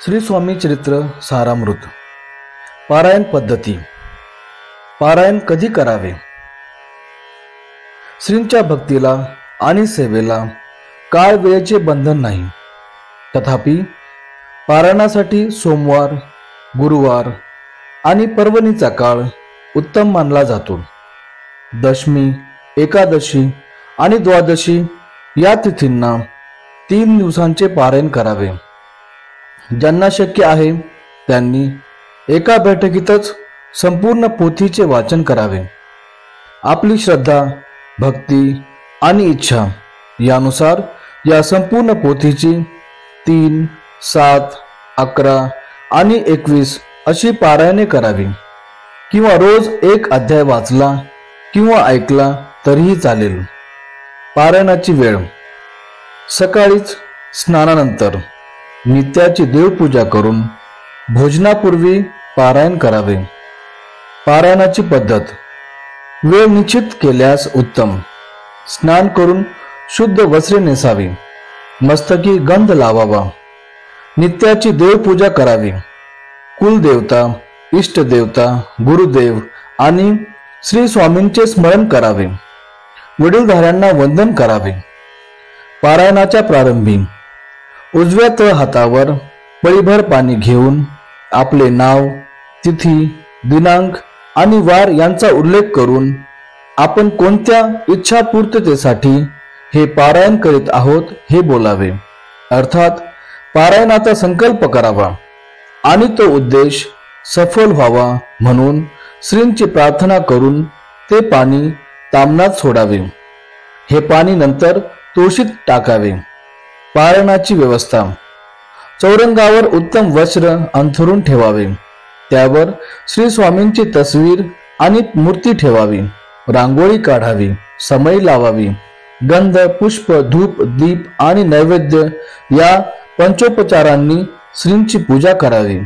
श्री स्वामी चरित्र सारामृत पारायण पद्धती. पारायण कधी करावे? श्रींच्या भक्तीला आणि सेवेला काळ वेळेचे बंधन नाही. तथापि पारायणासाठी सोमवार, गुरुवार आणि पर्वणीचा काळ उत्तम मानला जातो. दशमी, एकादशी आणि द्वादशी या तिथींना 3 दिवसांचे पारायण करावे. ज्यांना शक्य आहे त्यांनी एका बैठकीतच संपूर्ण पोथीचे वाचन करावे. आपली श्रद्धा, भक्ती आणि इच्छा यानुसार या संपूर्ण पोथीची 3, 7, 11 आणि 21 अशी पारायणे करावी. किंवा रोज एक अध्याय वाचला किंवा ऐकला तरीही चालेल. पारायणाची वेळ: सकाळीच स्नानानंतर नित्याची देवपूजा करून भोजनापूर्वी पारायण करावे. पारायणाची पद्धत: वेळ निश्चित केल्यास उत्तम. स्नान करून शुद्ध वस्त्रे नेसावी. मस्तकी गंध लावावा. नित्याची देवपूजा करावी. कुलदेवता, इष्टदेवता, गुरुदेव आणि श्री स्वामींचे स्मरण करावे. वडीलधाऱ्यांना वंदन करावे. पारायणाच्या प्रारंभी उजव्या तळ हातावर पळीभर पाणी घेऊन आपले नाव, तिथी, दिनांक आणि वार यांचा उल्लेख करून आपण कोणत्या इच्छापूर्ततेसाठी हे पारायण करीत आहोत हे बोलावे. अर्थात पारायणाचा संकल्प करावा आणि तो उद्देश सफल व्हावा म्हणून श्रींची प्रार्थना करून ते पाणी ताम्हणात सोडावे. हे पाणी नंतर तुळशीत टाकावे. पारायणाची व्यवस्था: चौरंगावर उत्तम वस्त्र अंथरून ठेवावे. त्यावर श्री स्वामींची तस्वीर आणि मूर्ती ठेवावी. रांगोळी काढावी. समई लावावी. गंध, पुष्प, धूप, दीप आणि नैवेद्य या पंचोपचारांनी श्रींची पूजा करावी.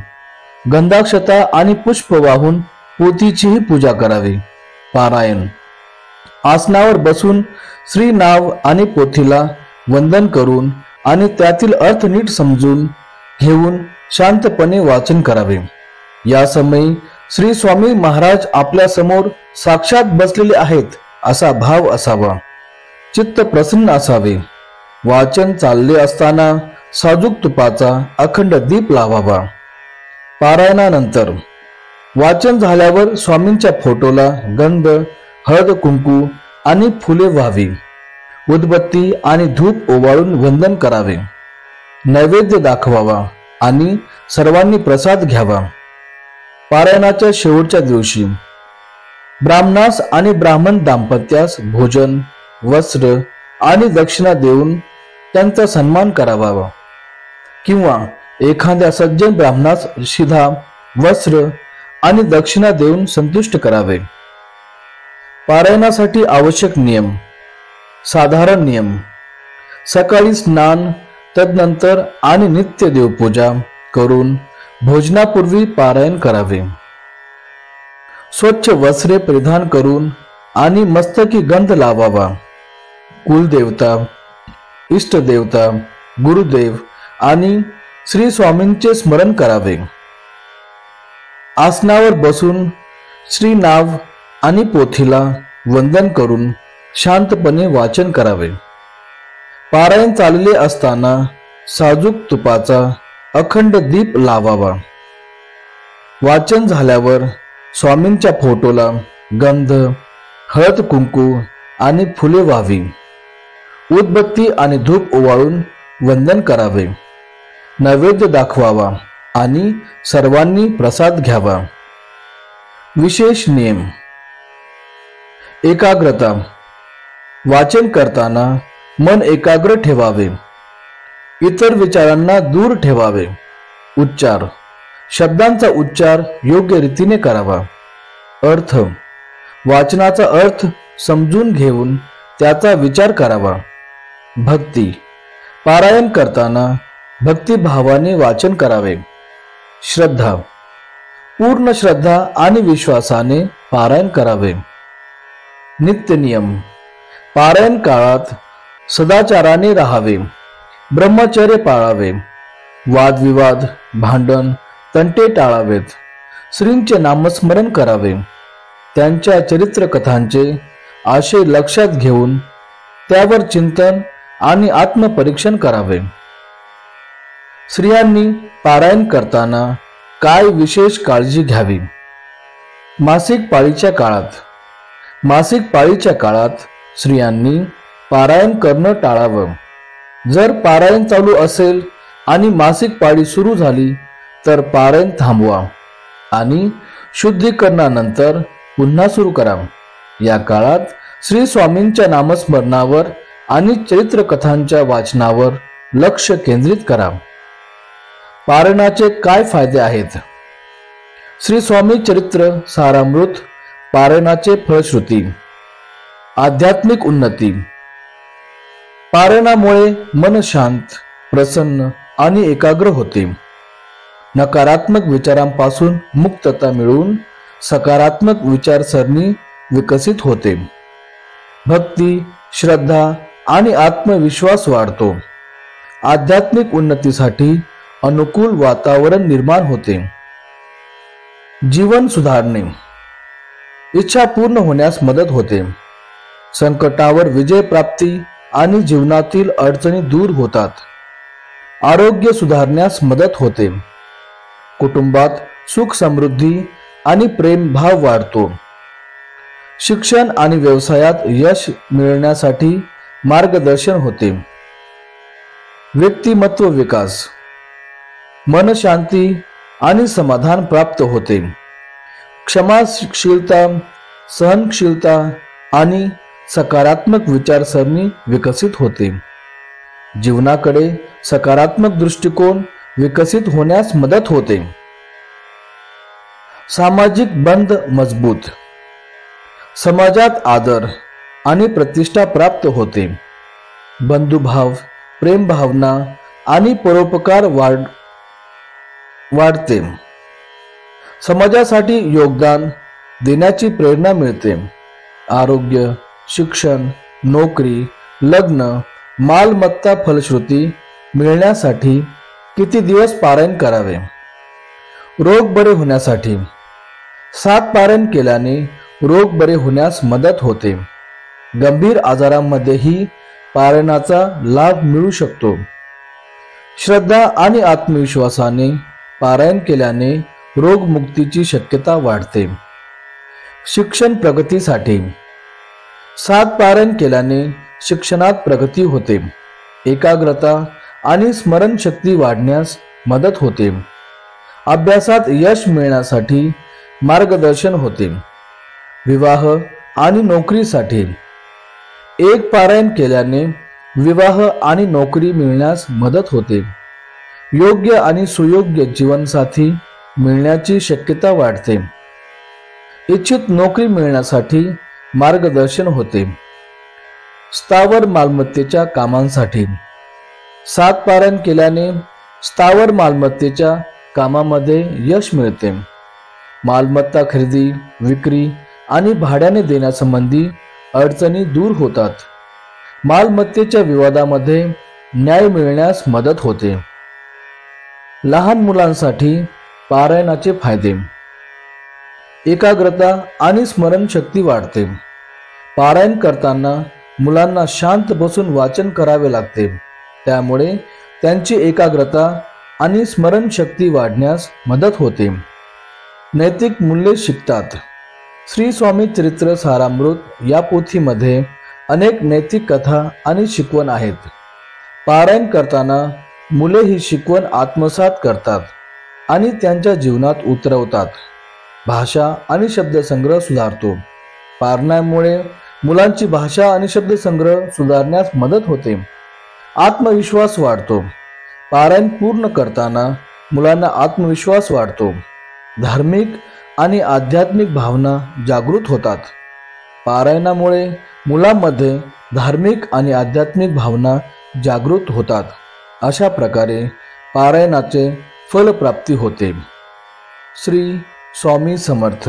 गंधाक्षता आणि पुष्प वाहून पोथीचीही पूजा करावी. पारायण: आसनावर बसून श्री नाव आणि पोथीला वंदन करून आणि त्यातील अर्थ नीट समजून घेऊन शांतपणे वाचन करावे. या समयी श्री स्वामी महाराज आपल्या समोर साक्षात बसलेले आहेत असा भाव असावा. चित्त प्रसन्न असावे. वाचन चालले असताना साजूक तुपाचा अखंड दीप लावावा. पारायणानंतर वाचन झाल्यावर स्वामींच्या फोटोला गंध, हळद, कुंकू आणि फुले व्हावी. उदबत्ती आणि धूप ओवाळून वंदन करावे. नैवेद्य दाखवावा आणि सर्वांनी प्रसाद घ्यावा. पारायणाच्या शेवटच्या दिवशी ब्राह्मणास आणि ब्राह्मण दाम्पत्यास भोजन, वस्त्र आणि दक्षिणा देऊन त्यांचा सन्मान करावा. किंवा एखाद्या सज्जन ब्राह्मणास शिधा, वस्त्र आणि दक्षिणा देऊन संतुष्ट करावे. पारायणासाठी आवश्यक नियम: साधारण नियम: सकाळी स्नान, तदनंतर आणि नित्य देवपूजा करून भोजनापूर्वी पारायण करावे. स्वच्छ वस्त्रे परिधान करून आणि मस्तकी गंध लावावा. कुलदेवता, इष्टदेवता, गुरुदेव आणि श्री स्वामींचे स्मरण करावे. आसनावर बसून श्री नाव आणि पोथीला वंदन करून शांतपणे वाचन करावे. पारायण चालले असताना साजूक तुपाचा अखंड दीप लावावा. वाचन झाल्यावर स्वामींच्या फोटोला गंध, हळद, कुंकू आणि फुले व्हावी. उदबत्ती आणि धूप ओवाळून वंदन करावे. नैवेद्य दाखवावा आणि सर्वांनी प्रसाद घ्यावा. विशेष नियम: एकाग्रता: वाचन करताना मन एकाग्र ठेवावे. इतर विचारांना दूर ठेवावे. उच्चार: शब्दांचा उच्चार योग्य रीतीने करावा. अर्थ: वाचनाचा अर्थ समजून घेऊन त्याचा विचार करावा. भक्ती: पारायण करताना भक्तिभावाने वाचन करावे. श्रद्धा: पूर्ण श्रद्धा आणि विश्वासाने पारायण करावे. नित्य नियम: पारायण काळात सदाचाराने राहावे. ब्रह्मचर्य पाळावे. वादविवाद, भांडण, तंटे टाळावेत. श्रींचे नामस्मरण करावे. त्यांच्या चरित्रकथांचे आशय लक्षात घेऊन त्यावर चिंतन आणि आत्मपरीक्षण करावे. स्त्रियांनी पारायण करताना काय विशेष काळजी घ्यावी? मासिक पाळीच्या काळात स्त्रियांनी पारायण करणं टाळावं. जर पारायण चालू असेल आणि मासिक पाळी सुरू झाली तर पारायण थांबवा आणि शुद्धीकरणानंतर पुन्हा सुरू करा. या काळात श्री स्वामींच्या नामस्मरणावर आणि चरित्रकथांच्या वाचनावर लक्ष केंद्रित करा. पारायणाचे काय फायदे आहेत? श्री स्वामी चरित्र सारामृत पारायणाचे फलश्रुती. आध्यात्मिक उन्नती. पारायणामुळे मन शांत, प्रसन्न आणि एकाग्र होते. नकारात्मक विचारांपासून मुक्तता मिळवून सकारात्मक विचारसरणी विकसित होते. भक्ती, श्रद्धा आणि आत्मविश्वास वाढतो. आध्यात्मिक उन्नतीसाठी अनुकूल वातावरण निर्माण होते. जीवन सुधारणे. इच्छा पूर्ण होण्यास मदत होते. संकटावर विजय प्राप्ती आणि जीवनातील अडचणी दूर होतात. आरोग्य सुधारण्यास मदत होते. कुटुंबात सुख, समृद्धी आणि प्रेम भाव वाढतो. शिक्षण आणि व्यवसायात यश मिळवण्यासाठी मार्गदर्शन होते. व्यक्तिमत्व विकास. मनशांती आणि समाधान प्राप्त होते. क्षमाशीलता, सहनशीलता आणि सकारात्मक विचारसरणी विकसित होते. जीवनाकडे सकारात्मक दृष्टिकोन विकसित होण्यास मदत होते. सामाजिक बंध मजबूत. समाजात आदर आणि प्रतिष्ठा प्राप्त होते. बंधुभाव, प्रेम भावना आणि परोपकार वाढते. समाजासाठी योगदान देण्याची प्रेरणा मिळते. आरोग्य, शिक्षण, नोकरी, लग्न, मालमत्ता फलश्रुती मिळण्यासाठी किती दिवस पारायण करावे? रोग बरे होण्यासाठी 7 पारायण केल्याने रोग बरे होण्यास मदत होते. गंभीर आजारांमध्येही पारायणाचा लाभ मिळू शकतो. श्रद्धा आणि आत्मविश्वासाने पारायण केल्याने रोगमुक्तीची शक्यता वाढते. शिक्षण प्रगतीसाठी 7 पारायण केल्याने शिक्षणात प्रगती होते. एकाग्रता आणि स्मरणशक्ती वाढण्यास मदत होते. अभ्यासात यश मिळण्यासाठी मार्गदर्शन होते. विवाह आणि नोकरीसाठी 1 पारायण केल्याने विवाह आणि नोकरी मिळण्यास मदत होते. योग्य आणि सुयोग्य जीवनसाथी मिळण्याची शक्यता वाढते. इच्छित नोकरी मिळण्यासाठी मार्गदर्शन होते. स्थावर मालमत्तेच्या कामांसाठी 7 पारायण केल्याने स्थावर मालमत्तेच्या कामामध्ये यश मिळते. मालमत्ता खरेदी, विक्री आणि भाड्याने देण्यासंबंधी अडचणी दूर होतात. मालमत्तेच्या विवादामध्ये न्याय मिळण्यास मदत होते. लहान मुलांसाठी पारायणाचे फायदे. एकाग्रता आणि स्मरणशक्ती वाढते. पारायण करताना मुलांना शांत बसून वाचन करावे लागते. त्यामुळे त्यांची एकाग्रता आणि स्मरणशक्ती वाढण्यास मदत होते. नैतिक मूल्ये शिकतात. श्री स्वामी चरित्र सारामृत या पोथीमध्ये अनेक नैतिक कथा आणि शिकवण आहेत. पारायण करताना मुले ही शिकवण आत्मसात करतात आणि त्यांच्या जीवनात उतरवतात. भाषा आणि शब्दसंग्रह सुधारतो. पारायणामुळे मुलांची भाषा आणि शब्दसंग्रह सुधारण्यास मदत होते. आत्मविश्वास वाढतो. पारायण पूर्ण करताना मुलांना आत्मविश्वास वाढतो. धार्मिक आणि आध्यात्मिक भावना जागृत होतात. पारायणामुळे मुलांमध्ये धार्मिक आणि आध्यात्मिक भावना जागृत होतात. अशा प्रकारे पारायणाचे फलप्राप्ती होते. श्री स्वामी समर्थ.